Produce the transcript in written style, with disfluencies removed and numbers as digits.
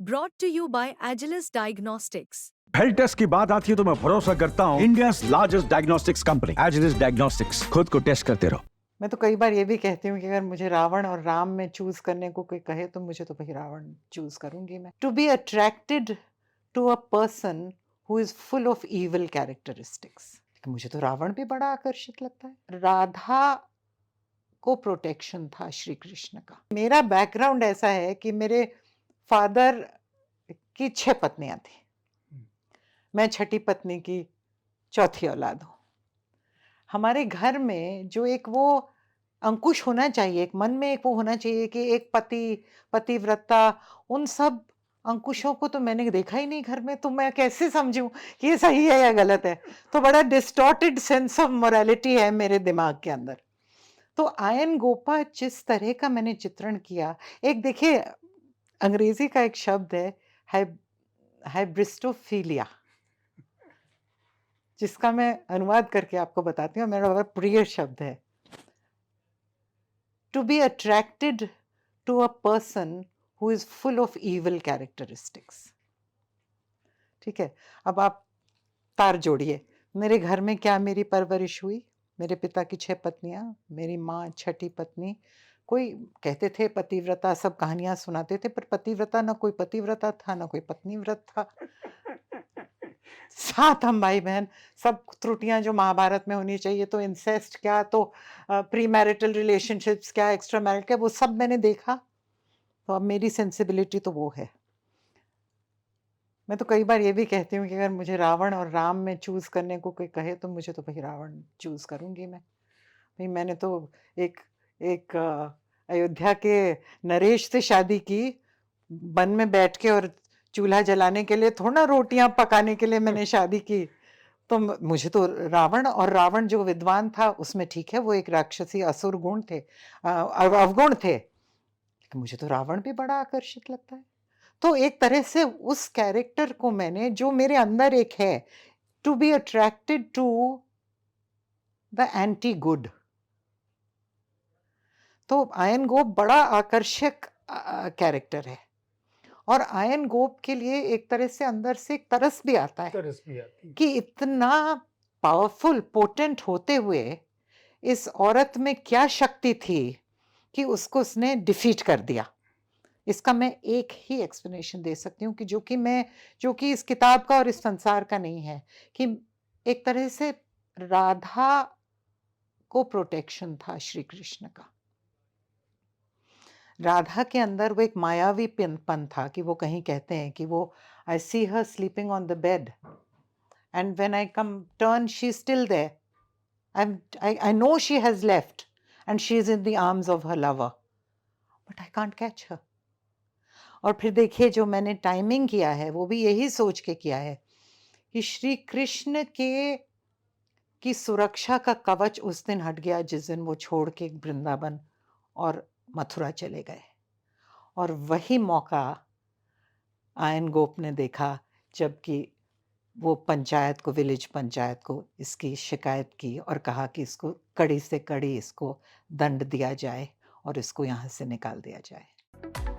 brought to you by Agilus Diagnostics. Health test की बात आती है तो मैं भरोसा करता हूँ India largest diagnostics company Agilus diagnostics. खुद को टेस्ट करते रहो। मैं तो कई बार ये भी कहती हूँ कि अगर मुझे रावण और राम में चूज करने को कोई कहे तो मुझे तो भाई रावण चूज करूंगी मैं। To be attracted to a person who is full of evil characteristics, मुझे तो रावण भी बड़ा आकर्षित लगता है। राधा को प्रोटेक्शन था श्री कृष्ण का। मेरा बैकग्राउंड ऐसा है कि मेरे फादर की 6 पत्नियां थी, मैं छठी पत्नी की चौथी औलाद हूँ। हमारे घर में जो एक वो अंकुश होना चाहिए, एक मन में एक वो होना चाहिए कि एक पतिव्रता, उन सब अंकुशों को तो मैंने देखा ही नहीं घर में, तो मैं कैसे समझूं कि ये सही है या गलत है। तो बड़ा डिस्टॉर्टेड सेंस ऑफ मोरालिटी है मेरे दिमाग के अंदर। तो आयन गोपा जिस तरह का मैंने चित्रण किया, एक देखिए अंग्रेजी का एक शब्द है हाइब्रिस्टोफीलिया, जिसका मैं अनुवाद करके आपको बताती हूँ, मेरा बड़ा प्रिय शब्द है। To be attracted to a person who is full of evil characteristics. ठीक है, अब आप तार जोड़िए, मेरे घर में क्या मेरी परवरिश हुई। मेरे पिता की 6 पत्नियां, मेरी माँ छठी पत्नी। कोई कहते थे पतिव्रता, सब कहानियां सुनाते थे, पर पतिव्रता ना कोई पतिव्रता था ना कोई पत्नीव्रत था। 7 हम भाई बहन, सब त्रुटियां जो महाभारत में होनी चाहिए, तो इंसेस्ट क्या, तो प्री मैरिटल रिलेशनशिप्स क्या, एक्स्ट्रा मैरिटल क्या, वो सब मैंने देखा। तो अब मेरी सेंसिबिलिटी तो वो है। मैं तो कई बार ये भी कहती हूँ कि अगर मुझे रावण और राम में चूज करने को कोई कहे तो मुझे तो भाई रावण चूज करूंगी मैं। भाई मैंने तो एक एक अयोध्या के नरेश से शादी की, वन में बैठ के, और चूल्हा जलाने के लिए थोड़ा, रोटियां पकाने के लिए मैंने शादी की। तो मुझे तो रावण, और रावण जो विद्वान था उसमें ठीक है वो एक राक्षसी असुर गुण थे, अवगुण थे, मुझे तो रावण भी बड़ा आकर्षित लगता है। तो एक तरह से उस कैरेक्टर को मैंने, जो मेरे अंदर एक है, to be attracted to the anti good, तो आयन गोप बड़ा आकर्षक कैरेक्टर है। और आयन गोप के लिए एक तरह से अंदर से एक तरस भी आता है कि इतना पावरफुल पोटेंट होते हुए इस औरत में क्या शक्ति थी कि उसको उसने डिफीट कर दिया। इसका मैं एक ही एक्सप्लेनेशन दे सकती हूँ कि जो कि इस किताब का और इस संसार का नहीं है, कि एक तरह से राधा को प्रोटेक्शन था श्री कृष्ण का। राधा के अंदर वो एक मायावी पन था कि वो कहीं कहते हैं कि वो, I see her sleeping on the bed and when I come turn she is still there, I know she has left and she is in the arms of her lover, but I can't catch her. और फिर देखिए जो मैंने timing किया है वो भी यही सोच के किया है कि श्री कृष्ण के की सुरक्षा का कवच उस दिन हट गया जिस दिन वो छोड़ के वृंदावन और मथुरा चले गए। और वही मौका आयन गोप ने देखा जबकि वो पंचायत को, विलेज पंचायत को इसकी शिकायत की और कहा कि इसको कड़ी से कड़ी इसको दंड दिया जाए और इसको यहाँ से निकाल दिया जाए।